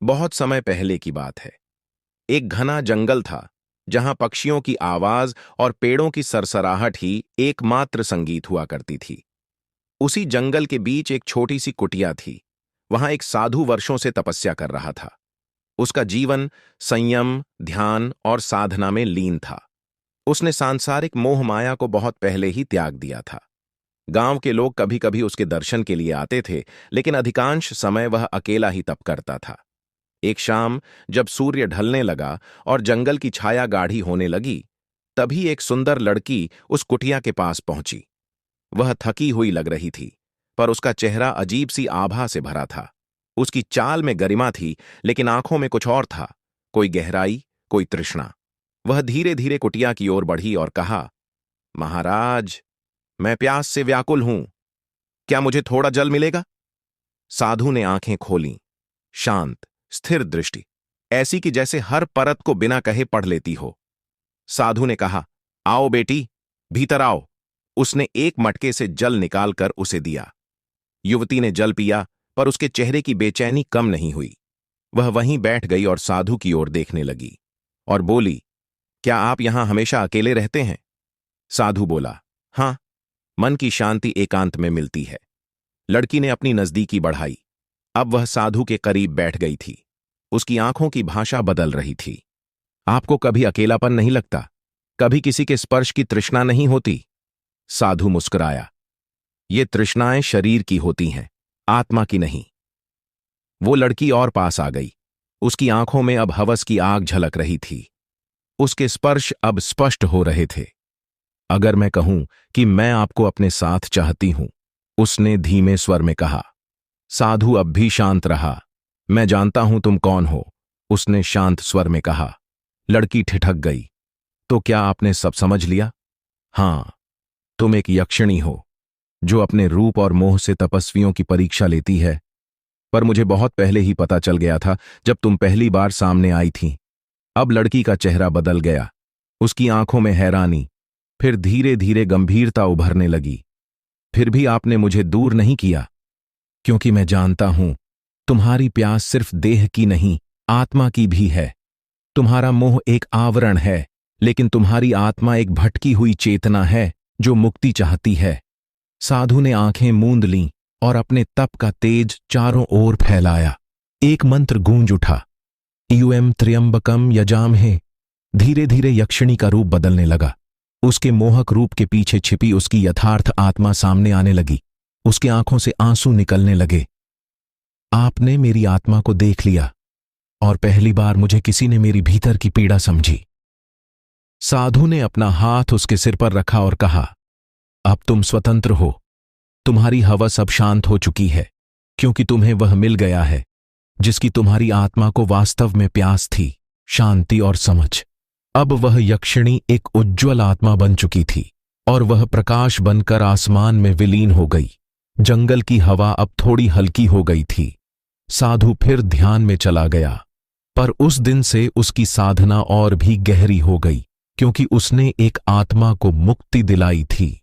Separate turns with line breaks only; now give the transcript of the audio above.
बहुत समय पहले की बात है। एक घना जंगल था जहां पक्षियों की आवाज और पेड़ों की सरसराहट ही एकमात्र संगीत हुआ करती थी। उसी जंगल के बीच एक छोटी सी कुटिया थी। वहां एक साधु वर्षों से तपस्या कर रहा था। उसका जीवन संयम, ध्यान और साधना में लीन था। उसने सांसारिक मोह माया को बहुत पहले ही त्याग दिया था। गांव के लोग कभी कभी उसके दर्शन के लिए आते थे, लेकिन अधिकांश समय वह अकेला ही तप करता था। एक शाम, जब सूर्य ढलने लगा और जंगल की छाया गाढ़ी होने लगी, तभी एक सुंदर लड़की उस कुटिया के पास पहुंची। वह थकी हुई लग रही थी, पर उसका चेहरा अजीब सी आभा से भरा था। उसकी चाल में गरिमा थी, लेकिन आंखों में कुछ और था, कोई गहराई, कोई तृष्णा। वह धीरे धीरे कुटिया की ओर बढ़ी और कहा, महाराज, मैं प्यास से व्याकुल हूं। क्या मुझे थोड़ा जल मिलेगा? साधु ने आंखें खोलीं। शांत, स्थिर दृष्टि, ऐसी कि जैसे हर परत को बिना कहे पढ़ लेती हो। साधु ने कहा, आओ बेटी, भीतर आओ। उसने एक मटके से जल निकालकर उसे दिया। युवती ने जल पिया, पर उसके चेहरे की बेचैनी कम नहीं हुई। वह वहीं बैठ गई और साधु की ओर देखने लगी और बोली, क्या आप यहां हमेशा अकेले रहते हैं? साधु बोला, हां, मन की शांति एकांत में मिलती है। लड़की ने अपनी नजदीकी बढ़ाई। अब वह साधु के करीब बैठ गई थी। उसकी आंखों की भाषा बदल रही थी। आपको कभी अकेलापन नहीं लगता? कभी किसी के स्पर्श की तृष्णा नहीं होती? साधु मुस्कुराया। ये तृष्णाएं शरीर की होती हैं, आत्मा की नहीं। वो लड़की और पास आ गई। उसकी आंखों में अब हवस की आग झलक रही थी। उसके स्पर्श अब स्पष्ट हो रहे थे। अगर मैं कहूं कि मैं आपको अपने साथ चाहती हूं, उसने धीमे स्वर में कहा। साधु अब भी शांत रहा। मैं जानता हूं तुम कौन हो, उसने शांत स्वर में कहा। लड़की ठिठक गई। तो क्या आपने सब समझ लिया? हां, तुम एक यक्षिणी हो, जो अपने रूप और मोह से तपस्वियों की परीक्षा लेती है। पर मुझे बहुत पहले ही पता चल गया था, जब तुम पहली बार सामने आई थी। अब लड़की का चेहरा बदल गया। उसकी आंखों में हैरानी, फिर धीरे धीरे गंभीरता उभरने लगी। फिर भी आपने मुझे दूर नहीं किया, क्योंकि मैं जानता हूं तुम्हारी प्यास सिर्फ देह की नहीं, आत्मा की भी है। तुम्हारा मोह एक आवरण है, लेकिन तुम्हारी आत्मा एक भटकी हुई चेतना है जो मुक्ति चाहती है। साधु ने आंखें मूंद लीं और अपने तप का तेज चारों ओर फैलाया। एक मंत्र गूंज उठा, यूएम त्र्यंबकम यजामहे। धीरे धीरे यक्षिणी का रूप बदलने लगा। उसके मोहक रूप के पीछे छिपी उसकी यथार्थ आत्मा सामने आने लगी। उसकी आंखों से आंसू निकलने लगे। आपने मेरी आत्मा को देख लिया, और पहली बार मुझे किसी ने मेरी भीतर की पीड़ा समझी। साधु ने अपना हाथ उसके सिर पर रखा और कहा, अब तुम स्वतंत्र हो। तुम्हारी हवस अब शांत हो चुकी है, क्योंकि तुम्हें वह मिल गया है जिसकी तुम्हारी आत्मा को वास्तव में प्यास थी, शांति और समझ। अब वह यक्षिणी एक उज्ज्वल आत्मा बन चुकी थी, और वह प्रकाश बनकर आसमान में विलीन हो गई। जंगल की हवा अब थोड़ी हल्की हो गई थी। साधु फिर ध्यान में चला गया, पर उस दिन से उसकी साधना और भी गहरी हो गई, क्योंकि उसने एक आत्मा को मुक्ति दिलाई थी।